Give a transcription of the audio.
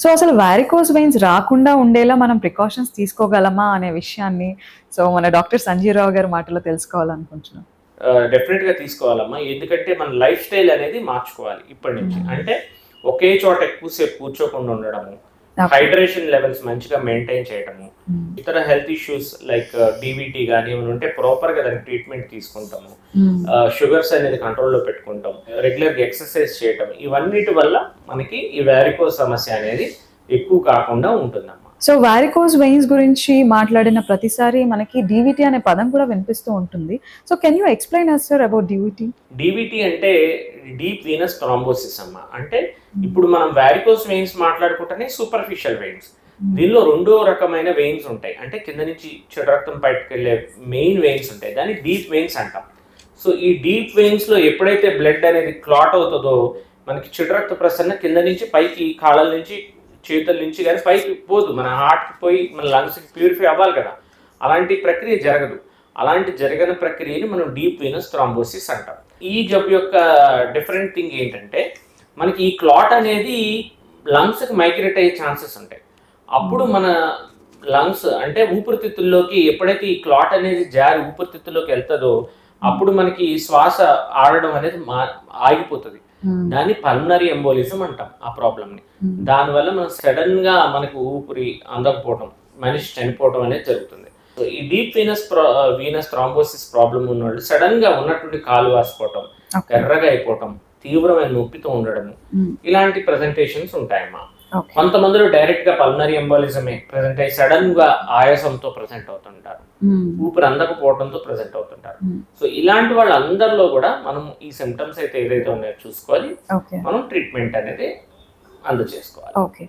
So అసలు varicose veins రాకుండా ఉండేలా మనం ప్రికాషన్స్ తీసుకోగలమా అనే విషయాన్ని సో మన డాక్టర్ సంజీవ్ రావు గారి మాటలో తెలుసుకోవాలనుకుంటున్నాం. డెఫినెట్గా తీసుకోవాలమ్మా. ఎందుకంటే మన లైఫ్ స్టైల్ అనేది మార్చుకోవాలి ఇప్పటి నుంచి. అంటే ఒకే చోట ఎక్కువసేపు కూర్చోకుండా ఉండడము, హైడ్రేషన్ లెవెల్స్ మంచిగా మెయింటైన్ చేయడము, ఇతర హెల్త్ ఇష్యూస్ లైక్ డీవీటీ కానీ ఏమైనా ఉంటే ప్రాపర్గా దానికి ట్రీట్మెంట్ తీసుకుంటాము, షుగర్స్ అనేది కంట్రోల్లో పెట్టుకుంటాం, రెగ్యులర్గా ఎక్సర్సైజ్ చేయటం, ఇవన్నిటి వల్ల మనకి ఈ వారికోస్ సమస్య అనేది ఎక్కువ కాకుండా ఉంటుందమ్మా. సో వారికోస్ వెయిన్స్ గురించి మాట్లాడిన ప్రతిసారి మనకి డీవీటీ అనే పదం కూడా వినిపిస్తూ ఉంటుంది. So can you explain us sir about DVT? DVT అంటే డీప్ వీనస్ థ్రాంబోసిస్ అమ్మా. అంటే ఇప్పుడు మనం వారికోస్ వెయిన్స్ మాట్లాడుకుంటేనే సూపర్ఫిషియల్ వెయిన్స్. దీనిలో రెండో రకమైన వెయిన్స్ ఉంటాయి. అంటే కింద నుంచి చెడు రక్తం బయటకు వెళ్ళే మెయిన్ వెయిన్స్ ఉంటాయి, దాన్ని డీప్ వెయిన్స్ అంటాం. సో ఈ డీప్ వెయిన్స్లో ఎప్పుడైతే బ్లడ్ అనేది క్లాట్ అవుతుందో మనకి చెడు రక్త ప్రసరణ కింద నుంచి పైకి కాళ్ళ నుంచి చేతుల నుంచి కానీ పైకి పోదు, మన హార్ట్కి పోయి మన లంగ్స్కి ప్యూరిఫై అవ్వాలి కదా, అలాంటి ప్రక్రియ జరగదు. అలాంటి జరగని ప్రక్రియని మనం డీప్ వీనస్ థ్రాంబోసిస్ అంటాం. ఈ జబ్బు యొక్క డిఫరెంట్ థింగ్ ఏంటంటే మనకి ఈ క్లాట్ అనేది లంగ్స్కి మైగ్రేట్ అయ్యే ఛాన్సెస్ ఉంటాయి. అప్పుడు మన లంగ్స్ అంటే ఊపిరితిత్తుల్లోకి ఎప్పుడైతే ఈ క్లాట్ అనేది జారి ఊపిరితిత్తుల్లోకి వెళ్తుందో అప్పుడు మనకి శ్వాస ఆడడం అనేది ఆగిపోతుంది. దాన్ని పల్మనరీ ఎంబోలిజం అంటాం ఆ ప్రాబ్లమ్ని. దానివల్ల మనం సడన్ గా మనకు ఊపిరి అందకపోవడం, మనిషి చనిపోవడం అనేది జరుగుతుంది. సో ఈ డీప్ వీనస్ థ్రాంబోసిస్ ప్రాబ్లం ఉన్న వాళ్ళు సడన్ గా ఉన్నటువంటి కాలు వాసిపోవటం, ఎర్రగా అయిపోవటం, తీవ్రమైన నొప్పితో ఉండడము, ఇలాంటి ప్రెజెంటేషన్స్ ఉంటాయమ్మా. కొంతమందిలో డైరెక్ట్ గా పల్మనరీ ఎంబోలిజమే ప్రెజెంట్ అయ్యి సడన్ గా ఆయాసంతో ప్రెజెంట్ అవుతుంటారు, ఊపిరి అందకపోవడంతో ప్రెజెంట్ అవుతుంటారు. సో ఇలాంటి వాళ్ళందరిలో కూడా మనం ఈ సిమ్టమ్స్ అయితే ఏదైతే ఉన్నాయో చూసుకోవాలి, మనం ట్రీట్మెంట్ అనేది అందజేసుకోవాలి. ఓకే.